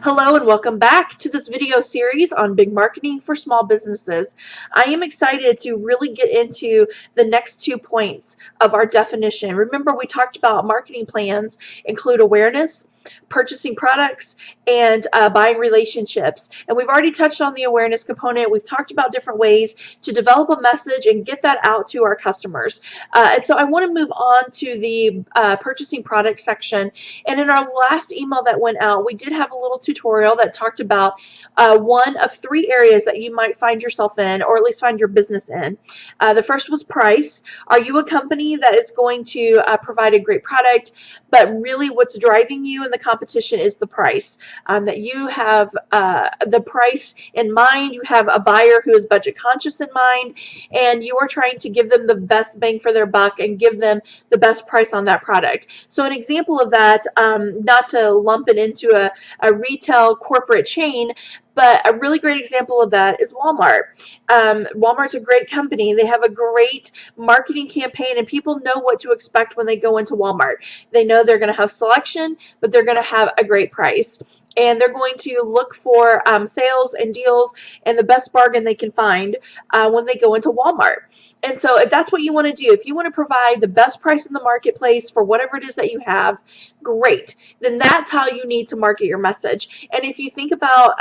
Hello and welcome back to this video series on big marketing for small businesses. I am excited to really get into the next 2 points of our definition. Remember, we talked about marketing plans include awareness, purchasing products, and buying relationships. And we've already touched on the awareness component. We've talked about different ways to develop a message and get that out to our customers. And so I want to move on to the purchasing product section. And in our last email that went out, we did have a little tutorial that talked about one of 3 areas that you might find yourself in, or at least find your business in. The first was price. Are you a company that is going to provide a great product, but really what's driving you in the competition is the price? That you have the price in mind, you have a buyer who is budget conscious in mind, and you are trying to give them the best bang for their buck and give them the best price on that product. So an example of that, not to lump it into a retail corporate chain, but a really great example of that is Walmart. Walmart's a great company. They have a great marketing campaign, and people know what to expect when they go into Walmart. They know they're going to have selection, but they're going to have a great price. And they're going to look for sales and deals and the best bargain they can find when they go into Walmart. And so if that's what you want to do, if you want to provide the best price in the marketplace for whatever it is that you have, great. Then that's how you need to market your message. And if you think about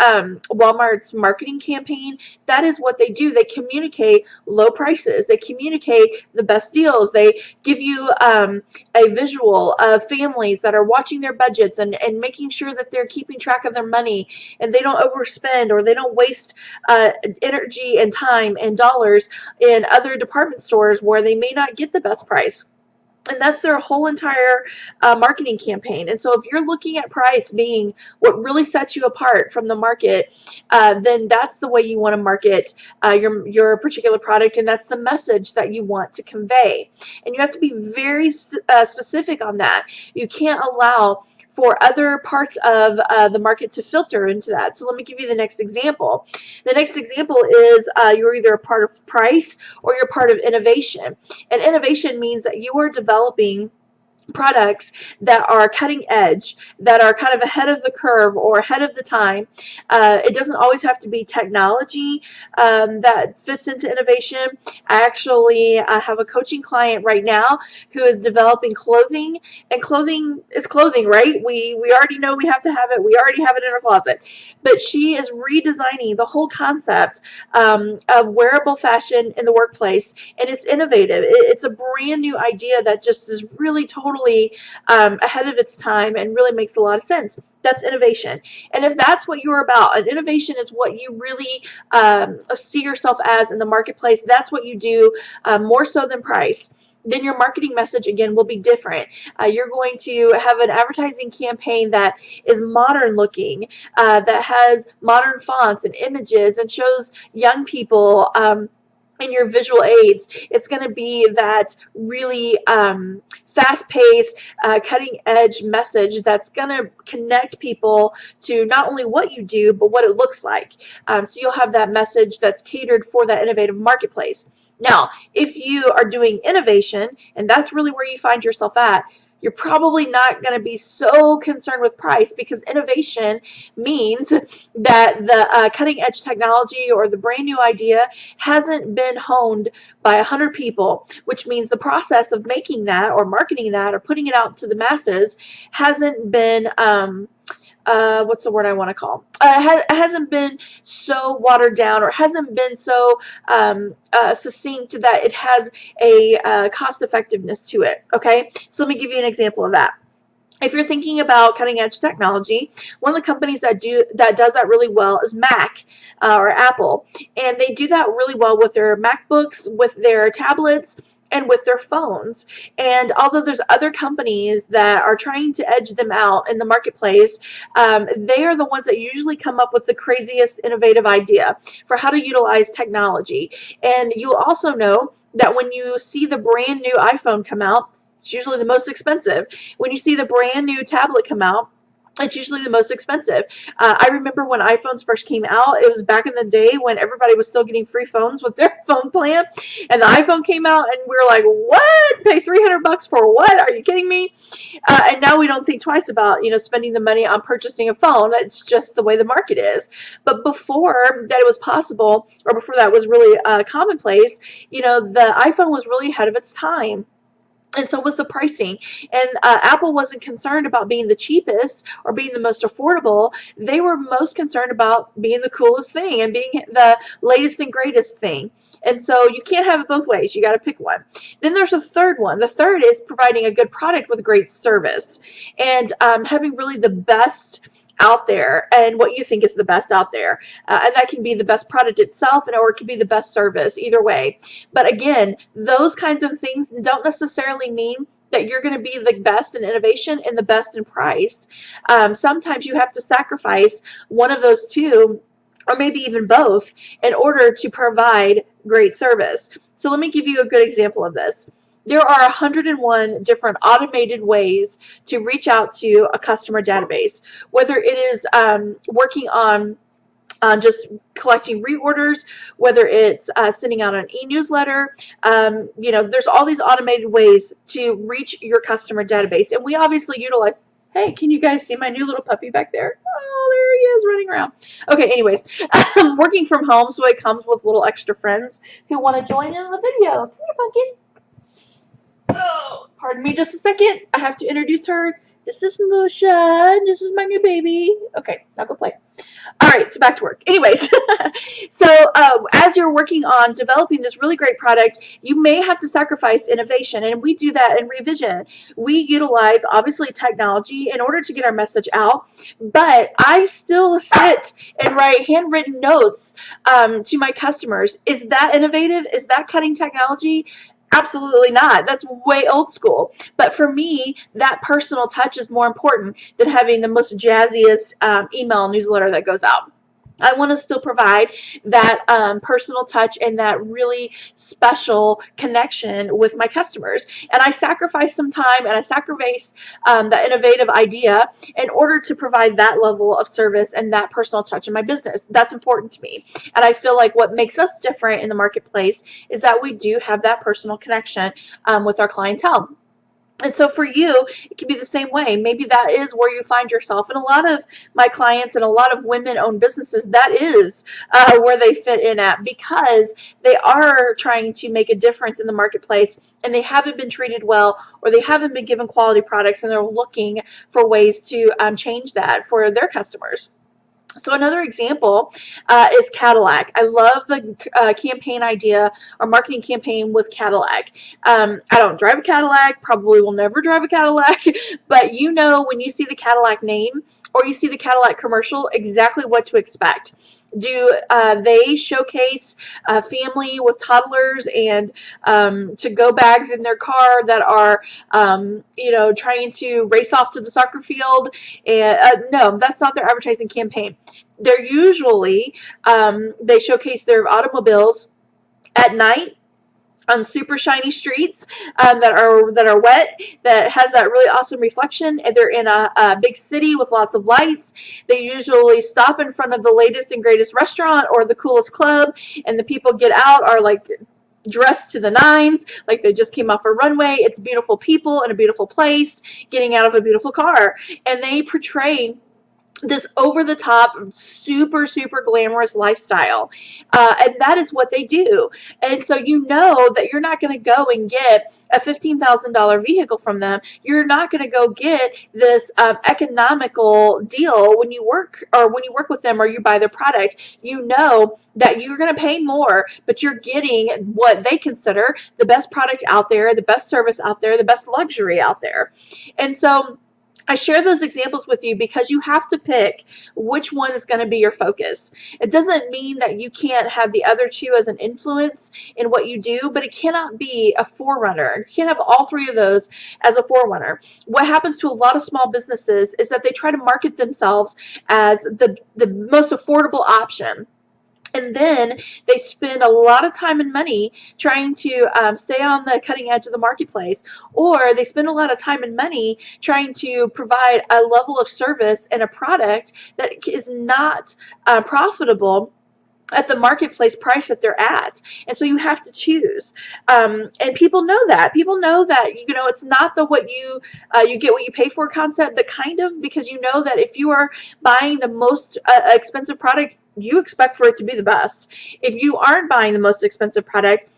Walmart's marketing campaign, that is what they do. They communicate low prices. They communicate the best deals. They give you a visual of families that are watching their budgets and making sure that they're keeping track of their money and they don't overspend or they don't waste energy and time and dollars in other department stores where they may not get the best price. And that's their whole entire marketing campaign. And so if you're looking at price being what really sets you apart from the market, then that's the way you want to market your particular product, and that's the message that you want to convey. And you have to be very specific on that. You can't allow for other parts of the market to filter into that. So let me give you the next example. The next example is you're either a part of price or you're part of innovation. And innovation means that you are developing products that are cutting edge, that are kind of ahead of the curve or ahead of the time. It doesn't always have to be technology that fits into innovation. I actually have a coaching client right now who is developing clothing, and clothing is clothing, right? We already know we have to have it. We already have it in our closet. But she is redesigning the whole concept of wearable fashion in the workplace, and it's innovative. It's a brand new idea that just is really totally ahead of its time and really makes a lot of sense. That's innovation. And if that's what you're about, and innovation is what you really see yourself as in the marketplace, that's what you do more so than price, then your marketing message, again, will be different. You're going to have an advertising campaign that is modern looking, that has modern fonts and images and shows young people in your visual aids. It's going to be that really fast-paced, cutting-edge message that's going to connect people to not only what you do, but what it looks like. So you'll have that message that's catered for that innovative marketplace. Now, if you are doing innovation, and that's really where you find yourself at, you're probably not going to be so concerned with price, because innovation means that the cutting edge technology or the brand new idea hasn't been honed by 100 people, which means the process of making that or marketing that or putting it out to the masses hasn't been what's the word I want to call? Hasn't been so watered down, or hasn't been so succinct that it has a cost effectiveness to it. Okay, so let me give you an example of that. If you're thinking about cutting edge technology, one of the companies that does that really well is Mac or Apple, and they do that really well with their MacBooks, with their tablets, and with their phones. And although there's other companies that are trying to edge them out in the marketplace, they are the ones that usually come up with the craziest innovative idea for how to utilize technology. And you'll also know that when you see the brand new iPhone come out, it's usually the most expensive. When you see the brand new tablet come out, It's usually the most expensive. I remember when iPhones first came out, it was back in the day when everybody was still getting free phones with their phone plan. And the iPhone came out and we were like, what? Pay $300 for what? Are you kidding me? And now we don't think twice about, spending the money on purchasing a phone. It's just the way the market is. But before that it was possible, or before that was really commonplace, the iPhone was really ahead of its time. And so was the pricing. And Apple wasn't concerned about being the cheapest or being the most affordable. They were most concerned about being the coolest thing and being the latest and greatest thing. And so you can't have it both ways. You got to pick one. Then there's a third one. The third is providing a good product with great service, and having really the best out there and what you think is the best out there. And that can be the best product itself, or it can be the best service, either way. But again, those kinds of things don't necessarily mean that you're going to be the best in innovation and the best in price. Sometimes you have to sacrifice one of those two, or maybe even both, in order to provide great service. So let me give you a good example of this. There are 101 different automated ways to reach out to a customer database, whether it is working on just collecting reorders, whether it's sending out an e-newsletter. There's all these automated ways to reach your customer database. And we obviously utilize, hey, can you guys see my new little puppy back there? Oh, there he is running around. Okay, anyways, working from home, so it comes with little extra friends who want to join in the video. Come here, pumpkin. Oh, pardon me just a second. I have to introduce her. This is Musha. This is my new baby. Okay, now go play. All right, so back to work. Anyways, so as you're working on developing this really great product, you may have to sacrifice innovation, and we do that in Revision. We utilize, obviously, technology in order to get our message out, but I still sit and write handwritten notes to my customers. Is that innovative? Is that cutting technology? Absolutely not. That's way old school. But for me, that personal touch is more important than having the most jazziest email newsletter that goes out. I want to still provide that personal touch and that really special connection with my customers. And I sacrifice some time and I sacrifice that innovative idea in order to provide that level of service and that personal touch in my business. That's important to me. And I feel like what makes us different in the marketplace is that we do have that personal connection with our clientele. And so for you, it can be the same way. Maybe that is where you find yourself. And a lot of my clients and a lot of women-owned businesses, that is where they fit in at, because they are trying to make a difference in the marketplace and they haven't been treated well, or they haven't been given quality products, and they're looking for ways to change that for their customers. So another example is Cadillac. I love the campaign idea or marketing campaign with Cadillac. I don't drive a Cadillac, probably will never drive a Cadillac, but when you see the Cadillac name or you see the Cadillac commercial, exactly what to expect. Do they showcase a family with toddlers and to-go bags in their car that are, trying to race off to the soccer field? And no, that's not their advertising campaign. They're usually, they showcase their automobiles at night on super shiny streets that are wet, that has that really awesome reflection, and they're in a big city with lots of lights. They usually stop in front of the latest and greatest restaurant or the coolest club, and the people get out are like dressed to the nines, like they just came off a runway. It's beautiful people in a beautiful place getting out of a beautiful car, and they portray this over-the-top, super, super glamorous lifestyle. And that is what they do. And so that you're not going to go and get a $15,000 vehicle from them. You're not going to go get this economical deal when you work with them or you buy their product. You know that you're going to pay more, but you're getting what they consider the best product out there, the best service out there, the best luxury out there. And so I share those examples with you because you have to pick which one is going to be your focus. It doesn't mean that you can't have the other two as an influence in what you do, but it cannot be a forerunner. You can't have all three of those as a forerunner. What happens to a lot of small businesses is that they try to market themselves as the most affordable option. And then they spend a lot of time and money trying to stay on the cutting edge of the marketplace, or they spend a lot of time and money trying to provide a level of service and a product that is not profitable at the marketplace price that they're at. And so you have to choose. And people know that. People know that, it's not the what you get what you pay for concept, but kind of, because you know that if you are buying the most expensive product, you expect for it to be the best. If you aren't buying the most expensive product,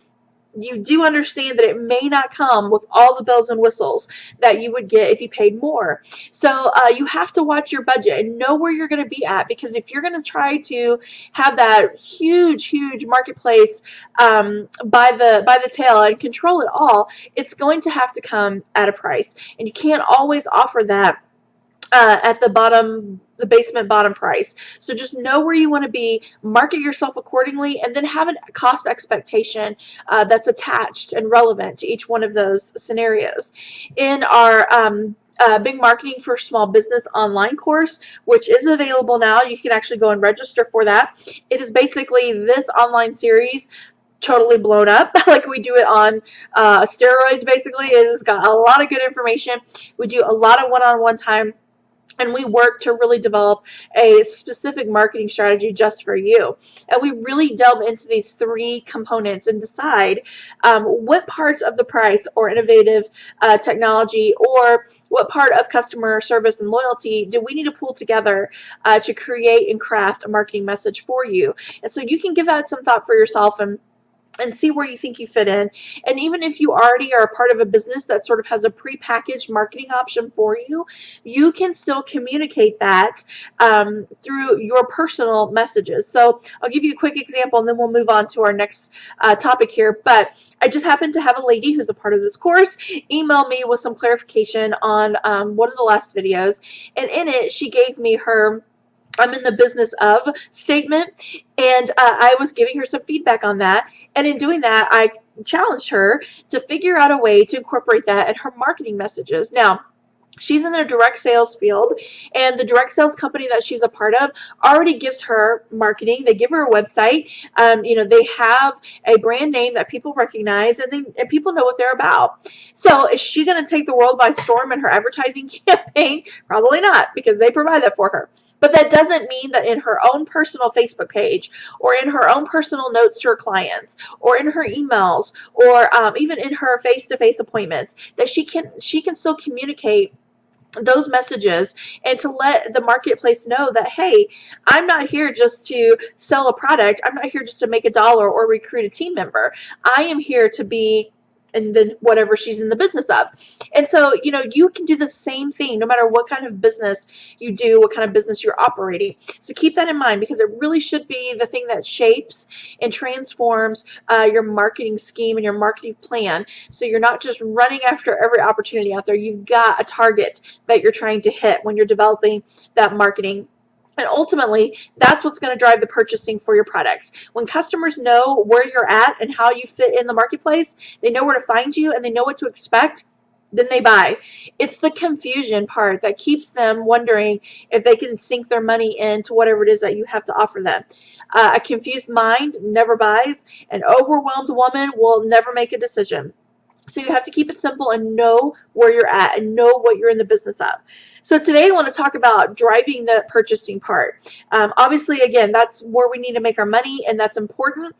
you do understand that it may not come with all the bells and whistles that you would get if you paid more. So you have to watch your budget and know where you're going to be at, because if you're going to try to have that huge marketplace by the tail and control it all, it's going to have to come at a price, and you can't always offer that at the basement bottom price. So just know where you want to be, market yourself accordingly, and then have a cost expectation that's attached and relevant to each one of those scenarios. In our Big Marketing for Small Business online course, which is available now, you can actually go and register for that. It is basically this online series totally blown up. Like, we do it on steroids. Basically, it has got a lot of good information. We do a lot of one-on-one time, and we work to really develop a specific marketing strategy just for you. And we really delve into these three components and decide what parts of the price or innovative technology, or what part of customer service and loyalty do we need to pull together to create and craft a marketing message for you. And so you can give that some thought for yourself and see where you think you fit in. And even if you already are a part of a business that sort of has a pre-packaged marketing option for you, you can still communicate that through your personal messages. So I'll give you a quick example, and then we'll move on to our next topic here. But I just happened to have a lady who's a part of this course email me with some clarification on one of the last videos, and in it she gave me her "I'm in the business of" statement, and I was giving her some feedback on that. And in doing that, I challenged her to figure out a way to incorporate that in her marketing messages. Now, she's in the direct sales field, and the direct sales company that she's a part of already gives her marketing. They give her a website. They have a brand name that people recognize, and people know what they're about. So is she going to take the world by storm in her advertising campaign? Probably not, because they provide that for her. But that doesn't mean that in her own personal Facebook page, or in her own personal notes to her clients, or in her emails, or even in her face-to-face appointments, that she can still communicate those messages, and to let the marketplace know that, hey, I'm not here just to sell a product. I'm not here just to make a dollar or recruit a team member. I am here to be, and then whatever she's in the business of. And so, you can do the same thing no matter what kind of business you do, what kind of business you're operating. So keep that in mind, because it really should be the thing that shapes and transforms your marketing scheme and your marketing plan. So you're not just running after every opportunity out there. You've got a target that you're trying to hit when you're developing that marketing. And ultimately, that's what's going to drive the purchasing for your products. When customers know where you're at and how you fit in the marketplace, they know where to find you, and they know what to expect, then they buy. It's the confusion part that keeps them wondering if they can sink their money into whatever it is that you have to offer them. A confused mind never buys. An overwhelmed woman will never make a decision. So you have to keep it simple and know where you're at and know what you're in the business of. So today I want to talk about driving the purchasing part. Obviously, again, that's where we need to make our money, and that's important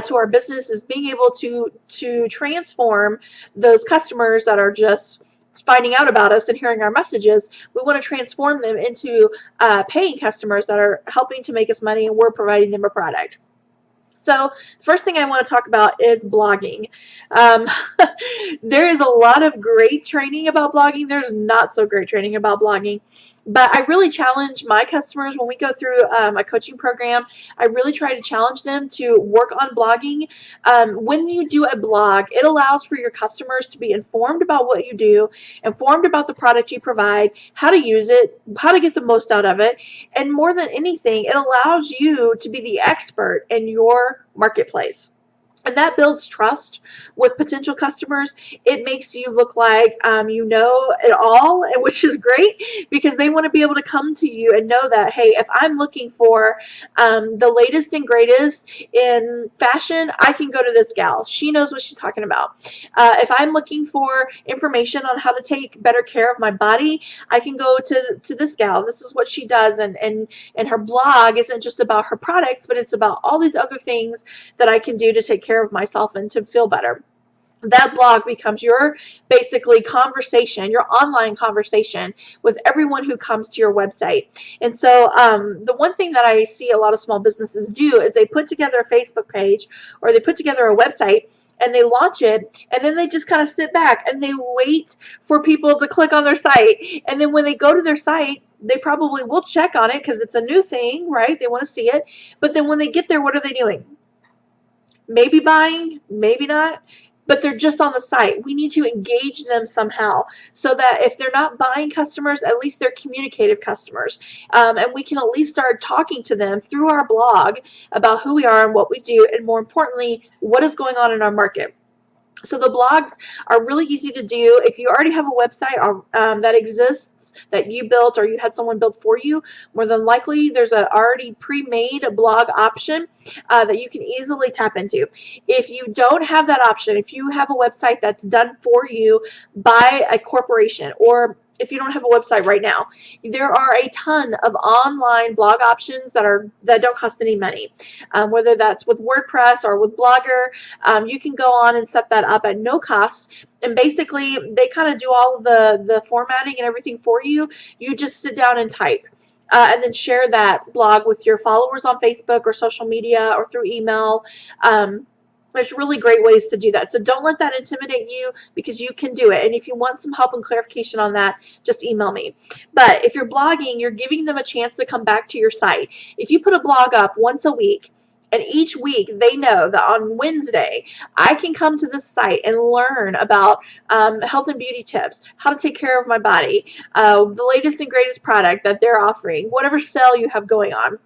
to our business, is being able to transform those customers that are just finding out about us and hearing our messages. We want to transform them into paying customers that are helping to make us money, and we're providing them a product. So first thing I want to talk about is blogging. There is a lot of great training about blogging. There's not so great training about blogging. But I really challenge my customers when we go through a coaching program. I really try to challenge them to work on blogging. When you do a blog, it allows for your customers to be informed about what you do, informed about the product you provide, how to use it, how to get the most out of it. And more than anything, it allows you to be the expert in your marketplace. And that builds trust with potential customers. It makes you look like you know it all, which is great because they want to be able to come to you and know that, hey, if I'm looking for the latest and greatest in fashion, I can go to this gal. She knows what she's talking about. If I'm looking for information on how to take better care of my body, I can go to this gal. This is what she does. And her blog isn't just about her products, but it's about all these other things that I can do to take care of myself and to feel better. That blog becomes your basically conversation, your online conversation with everyone who comes to your website. And so the one thing that I see a lot of small businesses do is they put together a Facebook page or they put together a website and they launch it, and then they just kind of sit back and they wait for people to click on their site. And then when they go to their site, they probably will check on it because it's a new thing, right? They want to see it. But then when they get there, what are they doing? Maybe buying, maybe not, but they're just on the site. We need to engage them somehow so that if they're not buying customers, at least they're communicative customers. And we can at least start talking to them through our blog about who we are and what we do, and more importantly, what is going on in our market. So the blogs are really easy to do. If you already have a website that exists that you built or you had someone build for you, more than likely there's a already pre-made blog option that you can easily tap into. If you don't have that option, if you have a website that's done for you by a corporation, or if you don't have a website right now, there are a ton of online blog options that don't cost any money. Whether that's with WordPress or with Blogger, you can go on and set that up at no cost. And basically, they kind of do all of the formatting and everything for you. You just sit down and type. And then share that blog with your followers on Facebook or social media or through email. There's really great ways to do that. So don't let that intimidate you, because you can do it. And if you want some help and clarification on that, just email me. But if you're blogging, you're giving them a chance to come back to your site. If you put a blog up once a week, and each week they know that on Wednesday I can come to this site and learn about health and beauty tips, how to take care of my body, the latest and greatest product that they're offering, whatever sale you have going on.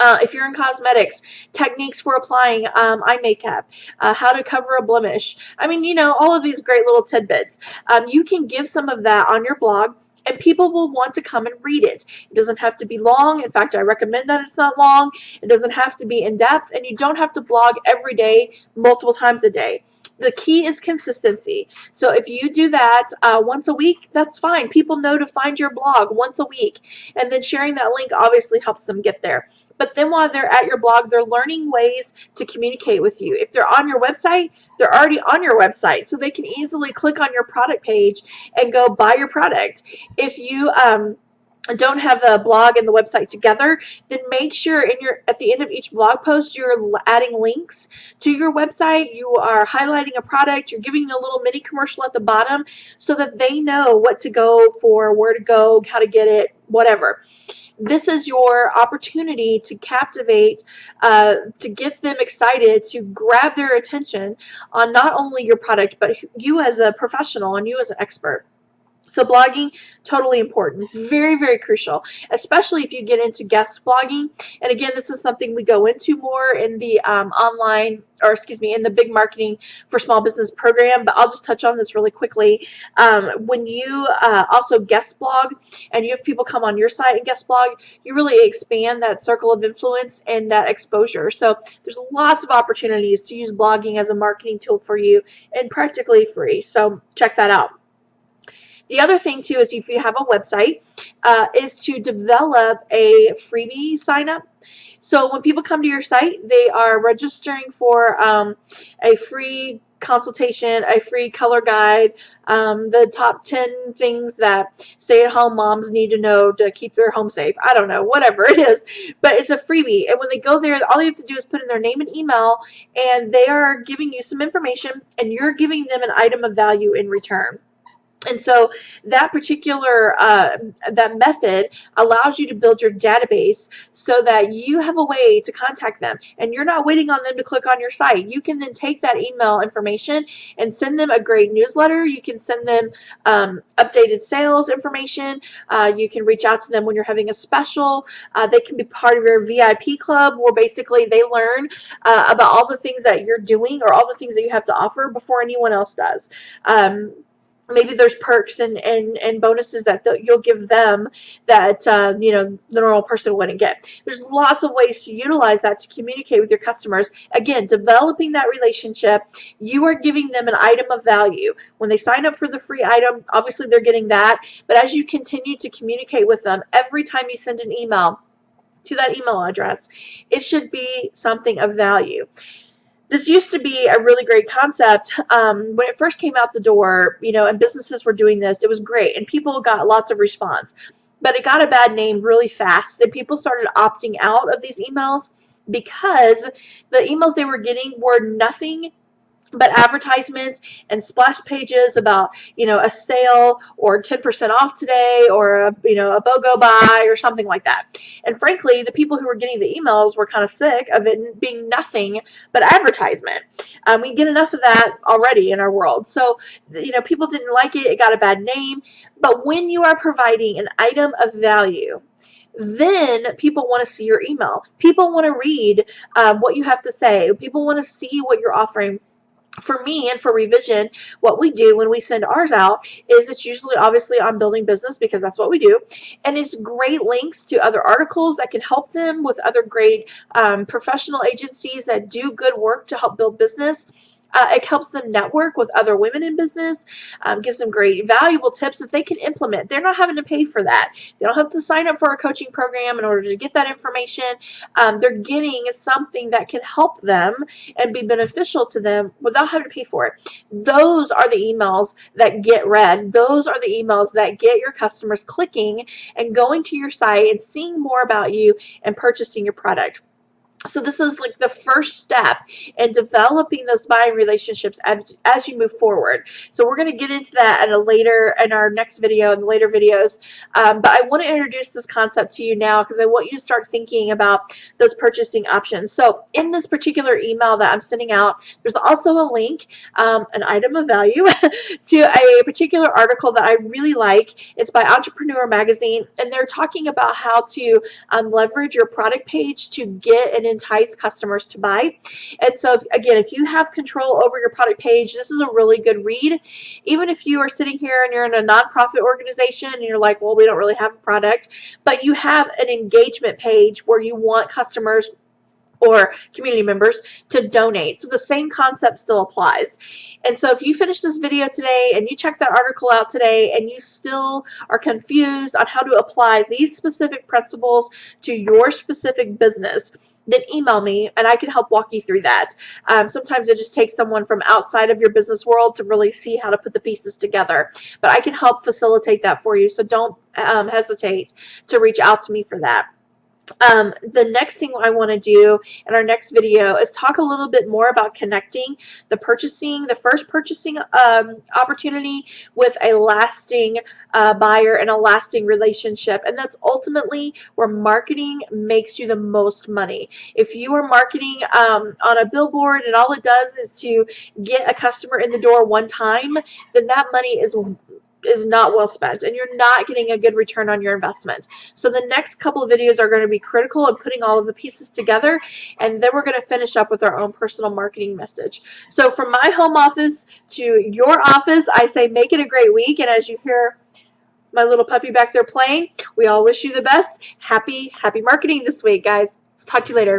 If you're in cosmetics, techniques for applying eye makeup, how to cover a blemish. I mean, you know, all of these great little tidbits. You can give some of that on your blog, and people will want to come and read it. It doesn't have to be long. In fact, I recommend that it's not long. It doesn't have to be in depth, and you don't have to blog every day, multiple times a day. The key is consistency. So if you do that once a week, that's fine. People know to find your blog once a week, and then sharing that link obviously helps them get there. But then while they're at your blog, they're learning ways to communicate with you. If they're on your website, they're already on your website, so they can easily click on your product page and go buy your product. If you don't have the blog and the website together, then make sure at the end of each blog post you're adding links to your website. You are highlighting a product. You're giving a little mini commercial at the bottom so that they know what to go for, where to go, how to get it, whatever. This is your opportunity to captivate, to get them excited, to grab their attention on not only your product, but you as a professional and you as an expert. So blogging, totally important, very, very crucial, especially if you get into guest blogging. And again, this is something we go into more in the in the Big Marketing for Small Business program, but I'll just touch on this really quickly. When you also guest blog and you have people come on your site and guest blog, you really expand that circle of influence and that exposure. So there's lots of opportunities to use blogging as a marketing tool for you, and practically free. So check that out. The other thing too is if you have a website, is to develop a freebie sign up. So when people come to your site, they are registering for a free consultation, a free color guide, the top 10 things that stay-at-home moms need to know to keep their home safe. I don't know, whatever it is, but it's a freebie. And when they go there, all you have to do is put in their name and email, and they are giving you some information, and you're giving them an item of value in return. And so that particular that method allows you to build your database so that you have a way to contact them, and you're not waiting on them to click on your site. You can then take that email information and send them a great newsletter. You can send them updated sales information. You can reach out to them when you're having a special. They can be part of your VIP club, where basically they learn about all the things that you're doing or all the things that you have to offer before anyone else does. Maybe there's perks and bonuses that you'll give them that the normal person wouldn't get. There's lots of ways to utilize that to communicate with your customers. Again, developing that relationship, you are giving them an item of value. When they sign up for the free item, obviously they're getting that, but as you continue to communicate with them, every time you send an email to that email address, it should be something of value. This used to be a really great concept when it first came out the door, and businesses were doing this. It was great, and people got lots of response. But it got a bad name really fast, and people started opting out of these emails because the emails they were getting were nothing but advertisements and splash pages about a sale or 10% off today, or a BOGO buy or something like that. And frankly, the people who were getting the emails were kind of sick of it being nothing but advertisement. We get enough of that already in our world. So people didn't like it. It got a bad name. But when you are providing an item of value, then people want to see your email. People want to read what you have to say. People want to see what you're offering. For me and for Revision, what we do when we send ours out is it's usually obviously on building business, because that's what we do, and it's great links to other articles that can help them with other great professional agencies that do good work to help build business. It helps them network with other women in business, gives them great valuable tips that they can implement. They're not having to pay for that. They don't have to sign up for a coaching program in order to get that information. They're getting something that can help them and be beneficial to them without having to pay for it. Those are the emails that get read. Those are the emails that get your customers clicking and going to your site and seeing more about you and purchasing your product. So this is like the first step in developing those buying relationships as you move forward. So we're going to get into that in our next video and later videos. But I want to introduce this concept to you now because I want you to start thinking about those purchasing options. So in this particular email that I'm sending out, there's also a link, an item of value, to a particular article that I really like. It's by Entrepreneur Magazine, and they're talking about how to leverage your product page to get and entice customers to buy. And so if you have control over your product page, this is a really good read. Even if you are sitting here and you're in a nonprofit organization and you're like, well, we don't really have a product, but you have an engagement page where you want customers or community members to donate. So the same concept still applies. And so if you finish this video today and you check that article out today and you still are confused on how to apply these specific principles to your specific business, then email me and I can help walk you through that. Sometimes it just takes someone from outside of your business world to really see how to put the pieces together. But I can help facilitate that for you. So don't hesitate to reach out to me for that. The next thing I want to do in our next video is talk a little bit more about connecting the first purchasing opportunity with a lasting buyer and a lasting relationship. And that's ultimately where marketing makes you the most money. If you are marketing on a billboard and all it does is to get a customer in the door one time, then that money is not well spent and you're not getting a good return on your investment. So the next couple of videos are going to be critical in putting all of the pieces together, and then we're going to finish up with our own personal marketing message. So from my home office to your office, I say make it a great week. And as you hear my little puppy back there playing, we all wish you the best. Happy marketing this week, guys. Talk to you later.